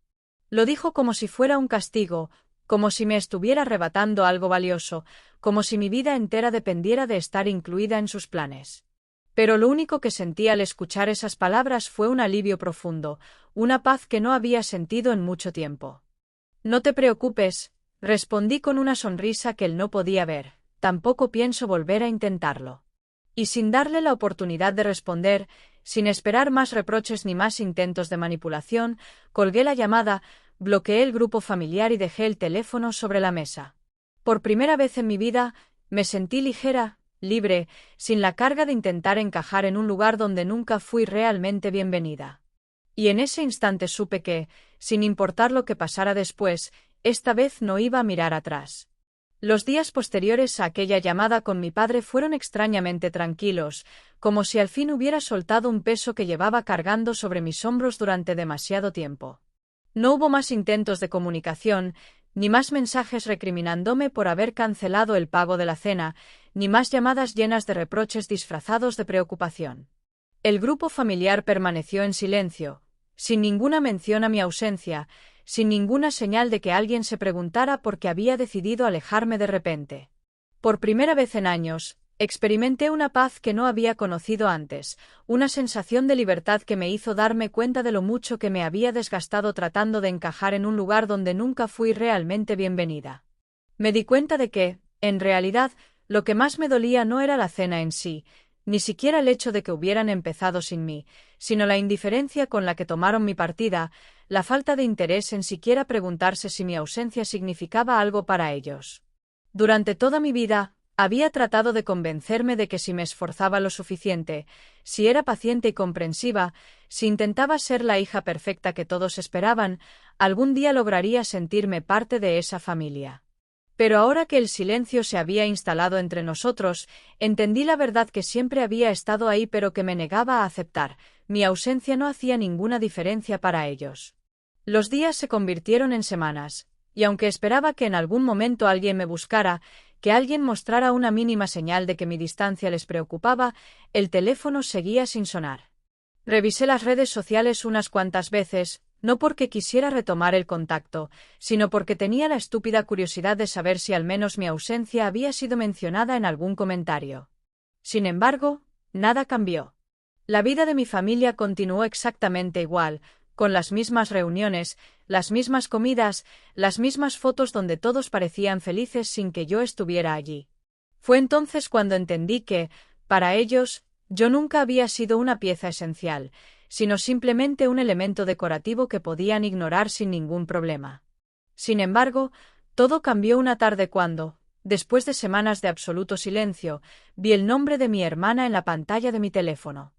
Lo dijo como si fuera un castigo, como si me estuviera arrebatando algo valioso, como si mi vida entera dependiera de estar incluida en sus planes. Pero lo único que sentí al escuchar esas palabras fue un alivio profundo, una paz que no había sentido en mucho tiempo. No te preocupes, respondí con una sonrisa que él no podía ver, tampoco pienso volver a intentarlo. Y sin darle la oportunidad de responder, sin esperar más reproches ni más intentos de manipulación, colgué la llamada, bloqueé el grupo familiar y dejé el teléfono sobre la mesa. Por primera vez en mi vida, me sentí ligera, libre, sin la carga de intentar encajar en un lugar donde nunca fui realmente bienvenida. Y en ese instante supe que, sin importar lo que pasara después, esta vez no iba a mirar atrás. Los días posteriores a aquella llamada con mi padre fueron extrañamente tranquilos, como si al fin hubiera soltado un peso que llevaba cargando sobre mis hombros durante demasiado tiempo. No hubo más intentos de comunicación, ni más mensajes recriminándome por haber cancelado el pago de la cena, ni más llamadas llenas de reproches disfrazados de preocupación. El grupo familiar permaneció en silencio, sin ninguna mención a mi ausencia, sin ninguna señal de que alguien se preguntara por qué había decidido alejarme de repente. Por primera vez en años, experimenté una paz que no había conocido antes, una sensación de libertad que me hizo darme cuenta de lo mucho que me había desgastado tratando de encajar en un lugar donde nunca fui realmente bienvenida. Me di cuenta de que, en realidad, lo que más me dolía no era la cena en sí, ni siquiera el hecho de que hubieran empezado sin mí, sino la indiferencia con la que tomaron mi partida, la falta de interés en siquiera preguntarse si mi ausencia significaba algo para ellos. Durante toda mi vida, había tratado de convencerme de que si me esforzaba lo suficiente, si era paciente y comprensiva, si intentaba ser la hija perfecta que todos esperaban, algún día lograría sentirme parte de esa familia. Pero ahora que el silencio se había instalado entre nosotros, entendí la verdad que siempre había estado ahí pero que me negaba a aceptar. Mi ausencia no hacía ninguna diferencia para ellos. Los días se convirtieron en semanas, y aunque esperaba que en algún momento alguien me buscara, que alguien mostrara una mínima señal de que mi distancia les preocupaba, el teléfono seguía sin sonar. Revisé las redes sociales unas cuantas veces, no porque quisiera retomar el contacto, sino porque tenía la estúpida curiosidad de saber si al menos mi ausencia había sido mencionada en algún comentario. Sin embargo, nada cambió. La vida de mi familia continuó exactamente igual, con las mismas reuniones, las mismas comidas, las mismas fotos donde todos parecían felices sin que yo estuviera allí. Fue entonces cuando entendí que, para ellos, yo nunca había sido una pieza esencial, sino simplemente un elemento decorativo que podían ignorar sin ningún problema. Sin embargo, todo cambió una tarde cuando, después de semanas de absoluto silencio, vi el nombre de mi hermana en la pantalla de mi teléfono.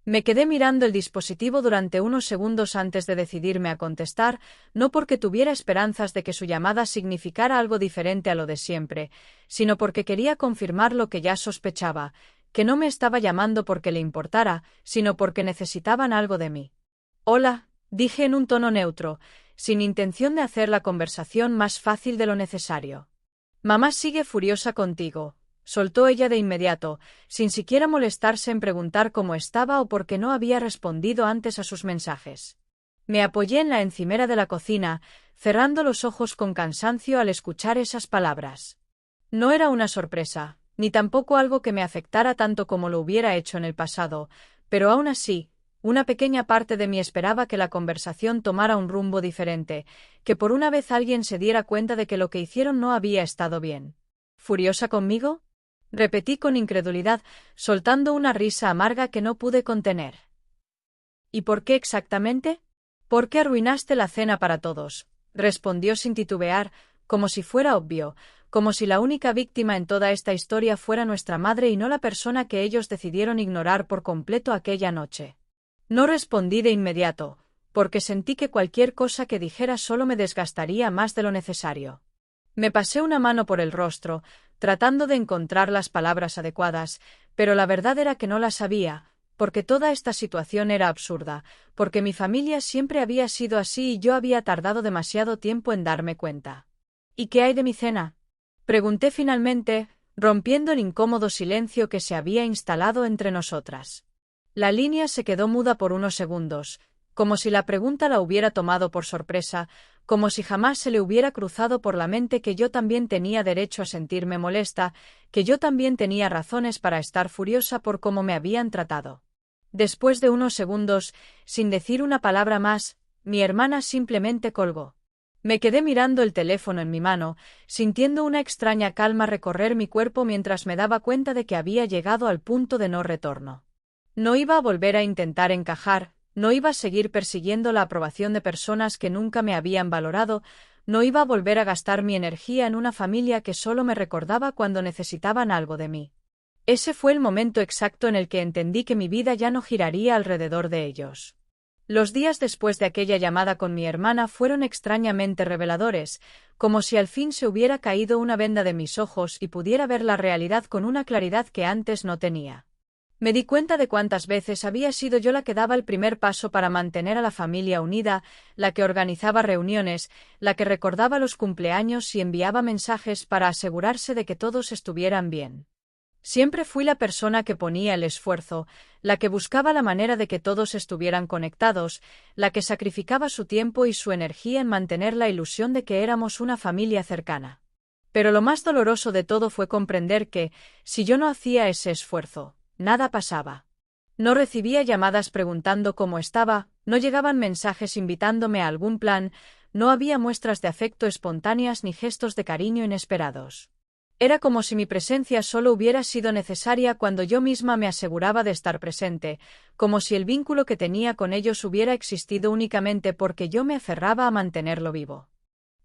Me quedé mirando el dispositivo durante unos segundos antes de decidirme a contestar, no porque tuviera esperanzas de que su llamada significara algo diferente a lo de siempre, sino porque quería confirmar lo que ya sospechaba, que no me estaba llamando porque le importara, sino porque necesitaban algo de mí. Hola, dije en un tono neutro, sin intención de hacer la conversación más fácil de lo necesario. Mamá sigue furiosa contigo, soltó ella de inmediato, sin siquiera molestarse en preguntar cómo estaba o por qué no había respondido antes a sus mensajes. Me apoyé en la encimera de la cocina, cerrando los ojos con cansancio al escuchar esas palabras. No era una sorpresa, ni tampoco algo que me afectara tanto como lo hubiera hecho en el pasado, pero aún así, una pequeña parte de mí esperaba que la conversación tomara un rumbo diferente, que por una vez alguien se diera cuenta de que lo que hicieron no había estado bien. ¿Furiosa conmigo?, repetí con incredulidad, soltando una risa amarga que no pude contener. ¿Y por qué exactamente? ¿Por qué arruinaste la cena para todos?, respondió sin titubear, como si fuera obvio, como si la única víctima en toda esta historia fuera nuestra madre y no la persona que ellos decidieron ignorar por completo aquella noche. No respondí de inmediato, porque sentí que cualquier cosa que dijera solo me desgastaría más de lo necesario. Me pasé una mano por el rostro, tratando de encontrar las palabras adecuadas, pero la verdad era que no las había, porque toda esta situación era absurda, porque mi familia siempre había sido así y yo había tardado demasiado tiempo en darme cuenta. ¿Y qué hay de mi cena?, pregunté finalmente, rompiendo el incómodo silencio que se había instalado entre nosotras. La línea se quedó muda por unos segundos, como si la pregunta la hubiera tomado por sorpresa, como si jamás se le hubiera cruzado por la mente que yo también tenía derecho a sentirme molesta, que yo también tenía razones para estar furiosa por cómo me habían tratado. Después de unos segundos, sin decir una palabra más, mi hermana simplemente colgó. Me quedé mirando el teléfono en mi mano, sintiendo una extraña calma recorrer mi cuerpo mientras me daba cuenta de que había llegado al punto de no retorno. No iba a volver a intentar encajar, no iba a seguir persiguiendo la aprobación de personas que nunca me habían valorado, no iba a volver a gastar mi energía en una familia que solo me recordaba cuando necesitaban algo de mí. Ese fue el momento exacto en el que entendí que mi vida ya no giraría alrededor de ellos. Los días después de aquella llamada con mi hermana fueron extrañamente reveladores, como si al fin se hubiera caído una venda de mis ojos y pudiera ver la realidad con una claridad que antes no tenía. Me di cuenta de cuántas veces había sido yo la que daba el primer paso para mantener a la familia unida, la que organizaba reuniones, la que recordaba los cumpleaños y enviaba mensajes para asegurarse de que todos estuvieran bien. Siempre fui la persona que ponía el esfuerzo, la que buscaba la manera de que todos estuvieran conectados, la que sacrificaba su tiempo y su energía en mantener la ilusión de que éramos una familia cercana. Pero lo más doloroso de todo fue comprender que, si yo no hacía ese esfuerzo, nada pasaba. No recibía llamadas preguntando cómo estaba, no llegaban mensajes invitándome a algún plan, no había muestras de afecto espontáneas ni gestos de cariño inesperados. Era como si mi presencia solo hubiera sido necesaria cuando yo misma me aseguraba de estar presente, como si el vínculo que tenía con ellos hubiera existido únicamente porque yo me aferraba a mantenerlo vivo.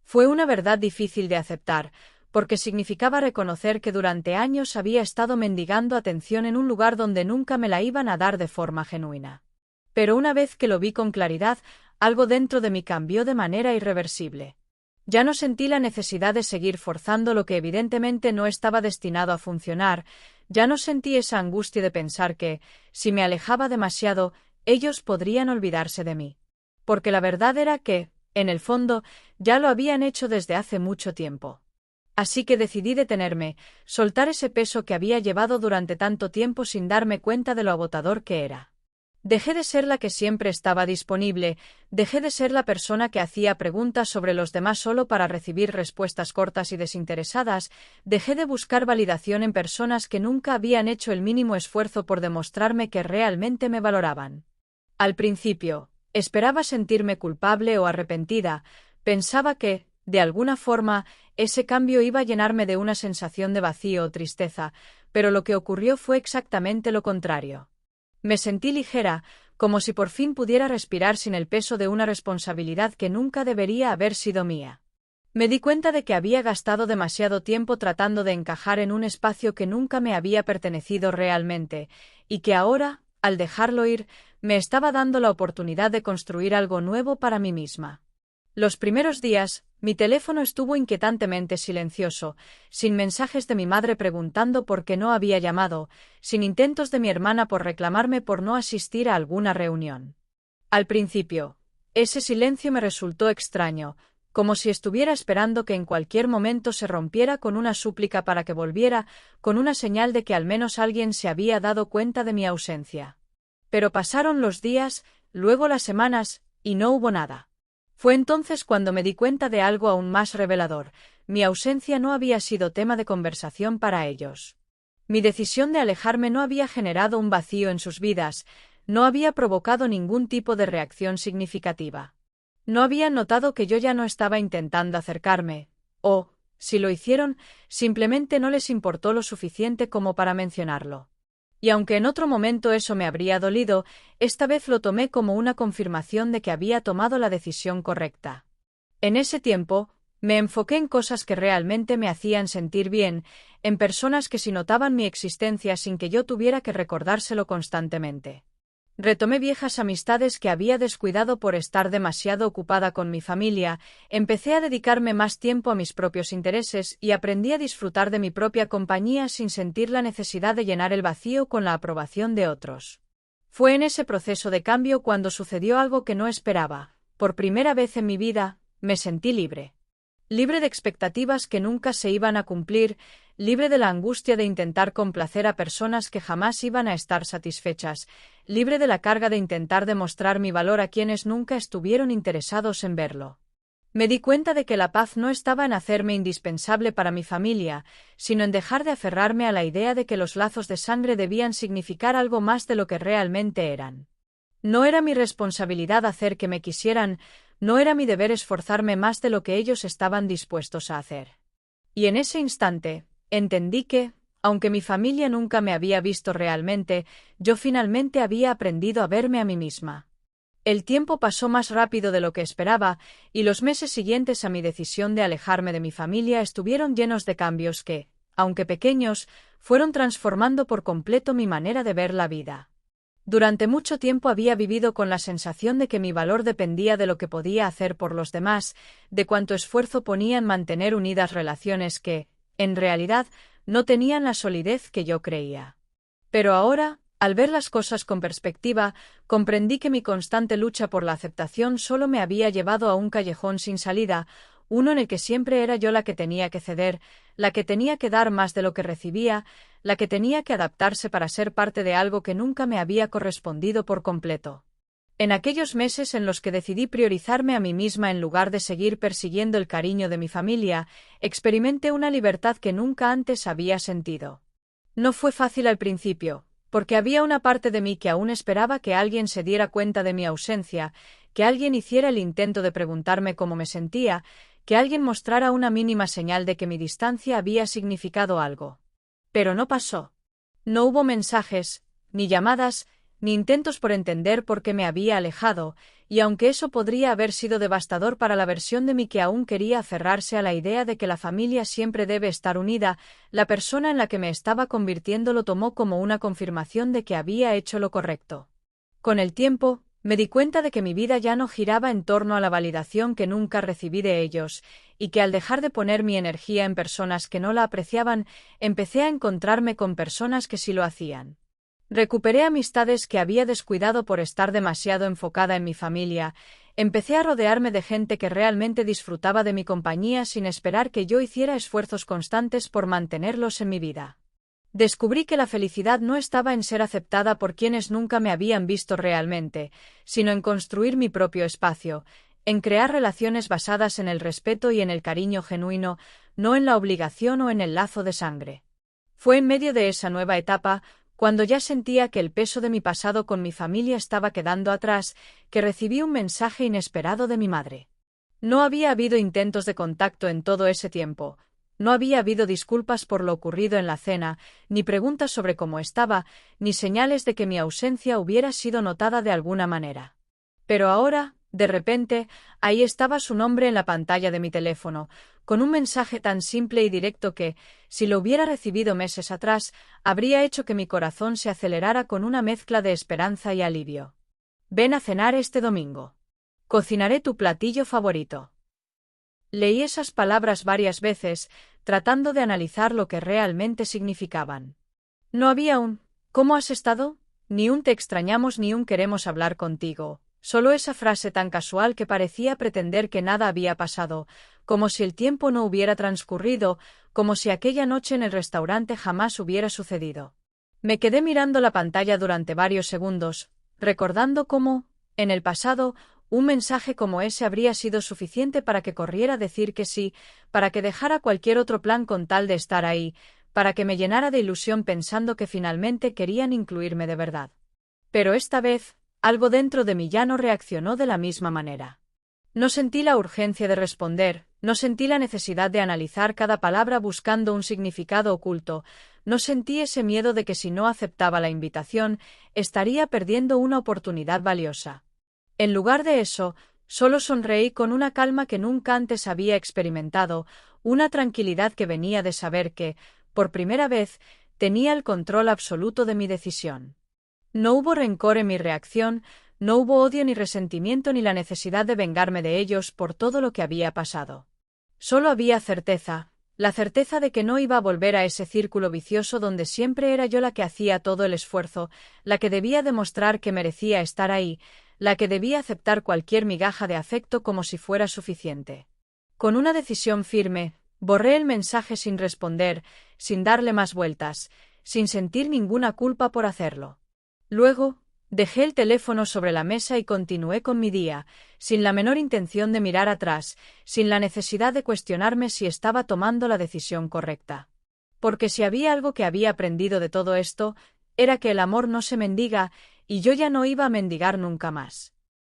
Fue una verdad difícil de aceptar, porque significaba reconocer que durante años había estado mendigando atención en un lugar donde nunca me la iban a dar de forma genuina. Pero una vez que lo vi con claridad, algo dentro de mí cambió de manera irreversible. Ya no sentí la necesidad de seguir forzando lo que evidentemente no estaba destinado a funcionar, ya no sentí esa angustia de pensar que, si me alejaba demasiado, ellos podrían olvidarse de mí. Porque la verdad era que, en el fondo, ya lo habían hecho desde hace mucho tiempo. Así que decidí detenerme, soltar ese peso que había llevado durante tanto tiempo sin darme cuenta de lo agotador que era. Dejé de ser la que siempre estaba disponible, dejé de ser la persona que hacía preguntas sobre los demás solo para recibir respuestas cortas y desinteresadas, dejé de buscar validación en personas que nunca habían hecho el mínimo esfuerzo por demostrarme que realmente me valoraban. Al principio, esperaba sentirme culpable o arrepentida, pensaba que, de alguna forma, ese cambio iba a llenarme de una sensación de vacío o tristeza, pero lo que ocurrió fue exactamente lo contrario. Me sentí ligera, como si por fin pudiera respirar sin el peso de una responsabilidad que nunca debería haber sido mía. Me di cuenta de que había gastado demasiado tiempo tratando de encajar en un espacio que nunca me había pertenecido realmente, y que ahora, al dejarlo ir, me estaba dando la oportunidad de construir algo nuevo para mí misma. Los primeros días, mi teléfono estuvo inquietantemente silencioso, sin mensajes de mi madre preguntando por qué no había llamado, sin intentos de mi hermana por reclamarme por no asistir a alguna reunión. Al principio, ese silencio me resultó extraño, como si estuviera esperando que en cualquier momento se rompiera con una súplica para que volviera, con una señal de que al menos alguien se había dado cuenta de mi ausencia. Pero pasaron los días, luego las semanas, y no hubo nada. Fue entonces cuando me di cuenta de algo aún más revelador: mi ausencia no había sido tema de conversación para ellos. Mi decisión de alejarme no había generado un vacío en sus vidas, no había provocado ningún tipo de reacción significativa. No habían notado que yo ya no estaba intentando acercarme, o, si lo hicieron, simplemente no les importó lo suficiente como para mencionarlo. Y aunque en otro momento eso me habría dolido, esta vez lo tomé como una confirmación de que había tomado la decisión correcta. En ese tiempo, me enfoqué en cosas que realmente me hacían sentir bien, en personas que sí notaban mi existencia sin que yo tuviera que recordárselo constantemente. Retomé viejas amistades que había descuidado por estar demasiado ocupada con mi familia, empecé a dedicarme más tiempo a mis propios intereses y aprendí a disfrutar de mi propia compañía sin sentir la necesidad de llenar el vacío con la aprobación de otros. Fue en ese proceso de cambio cuando sucedió algo que no esperaba. Por primera vez en mi vida, me sentí libre. Libre de expectativas que nunca se iban a cumplir, libre de la angustia de intentar complacer a personas que jamás iban a estar satisfechas, libre de la carga de intentar demostrar mi valor a quienes nunca estuvieron interesados en verlo. Me di cuenta de que la paz no estaba en hacerme indispensable para mi familia, sino en dejar de aferrarme a la idea de que los lazos de sangre debían significar algo más de lo que realmente eran. No era mi responsabilidad hacer que me quisieran, no era mi deber esforzarme más de lo que ellos estaban dispuestos a hacer. Y en ese instante, entendí que, aunque mi familia nunca me había visto realmente, yo finalmente había aprendido a verme a mí misma. El tiempo pasó más rápido de lo que esperaba, y los meses siguientes a mi decisión de alejarme de mi familia estuvieron llenos de cambios que, aunque pequeños, fueron transformando por completo mi manera de ver la vida. Durante mucho tiempo había vivido con la sensación de que mi valor dependía de lo que podía hacer por los demás, de cuánto esfuerzo ponía en mantener unidas relaciones que, en realidad, no tenían la solidez que yo creía. Pero ahora, al ver las cosas con perspectiva, comprendí que mi constante lucha por la aceptación solo me había llevado a un callejón sin salida, uno en el que siempre era yo la que tenía que ceder, la que tenía que dar más de lo que recibía, la que tenía que adaptarse para ser parte de algo que nunca me había correspondido por completo. En aquellos meses en los que decidí priorizarme a mí misma en lugar de seguir persiguiendo el cariño de mi familia, experimenté una libertad que nunca antes había sentido. No fue fácil al principio, porque había una parte de mí que aún esperaba que alguien se diera cuenta de mi ausencia, que alguien hiciera el intento de preguntarme cómo me sentía, que alguien mostrara una mínima señal de que mi distancia había significado algo. Pero no pasó. No hubo mensajes, ni llamadas, ni intentos por entender por qué me había alejado, y aunque eso podría haber sido devastador para la versión de mí que aún quería aferrarse a la idea de que la familia siempre debe estar unida, la persona en la que me estaba convirtiendo lo tomó como una confirmación de que había hecho lo correcto. Con el tiempo, me di cuenta de que mi vida ya no giraba en torno a la validación que nunca recibí de ellos, y que al dejar de poner mi energía en personas que no la apreciaban, empecé a encontrarme con personas que sí lo hacían. Recuperé amistades que había descuidado por estar demasiado enfocada en mi familia, empecé a rodearme de gente que realmente disfrutaba de mi compañía sin esperar que yo hiciera esfuerzos constantes por mantenerlos en mi vida. Descubrí que la felicidad no estaba en ser aceptada por quienes nunca me habían visto realmente, sino en construir mi propio espacio, en crear relaciones basadas en el respeto y en el cariño genuino, no en la obligación o en el lazo de sangre. Fue en medio de esa nueva etapa, cuando ya sentía que el peso de mi pasado con mi familia estaba quedando atrás, que recibí un mensaje inesperado de mi madre. No había habido intentos de contacto en todo ese tiempo. No había habido disculpas por lo ocurrido en la cena, ni preguntas sobre cómo estaba, ni señales de que mi ausencia hubiera sido notada de alguna manera. Pero ahora, de repente, ahí estaba su nombre en la pantalla de mi teléfono, con un mensaje tan simple y directo que, si lo hubiera recibido meses atrás, habría hecho que mi corazón se acelerara con una mezcla de esperanza y alivio. Ven a cenar este domingo. Cocinaré tu platillo favorito. Leí esas palabras varias veces, tratando de analizar lo que realmente significaban. No había un ¿cómo has estado? Ni un te extrañamos ni un queremos hablar contigo, solo esa frase tan casual que parecía pretender que nada había pasado, como si el tiempo no hubiera transcurrido, como si aquella noche en el restaurante jamás hubiera sucedido. Me quedé mirando la pantalla durante varios segundos, recordando cómo, en el pasado, un mensaje como ese habría sido suficiente para que corriera a decir que sí, para que dejara cualquier otro plan con tal de estar ahí, para que me llenara de ilusión pensando que finalmente querían incluirme de verdad. Pero esta vez, algo dentro de mí ya no reaccionó de la misma manera. No sentí la urgencia de responder, no sentí la necesidad de analizar cada palabra buscando un significado oculto, no sentí ese miedo de que si no aceptaba la invitación, estaría perdiendo una oportunidad valiosa. En lugar de eso, solo sonreí con una calma que nunca antes había experimentado, una tranquilidad que venía de saber que, por primera vez, tenía el control absoluto de mi decisión. No hubo rencor en mi reacción, no hubo odio ni resentimiento ni la necesidad de vengarme de ellos por todo lo que había pasado. Solo había certeza, la certeza de que no iba a volver a ese círculo vicioso donde siempre era yo la que hacía todo el esfuerzo, la que debía demostrar que merecía estar ahí, la que debía aceptar cualquier migaja de afecto como si fuera suficiente. Con una decisión firme, borré el mensaje sin responder, sin darle más vueltas, sin sentir ninguna culpa por hacerlo. Luego, dejé el teléfono sobre la mesa y continué con mi día, sin la menor intención de mirar atrás, sin la necesidad de cuestionarme si estaba tomando la decisión correcta. Porque si había algo que había aprendido de todo esto, era que el amor no se mendiga, y yo ya no iba a mendigar nunca más.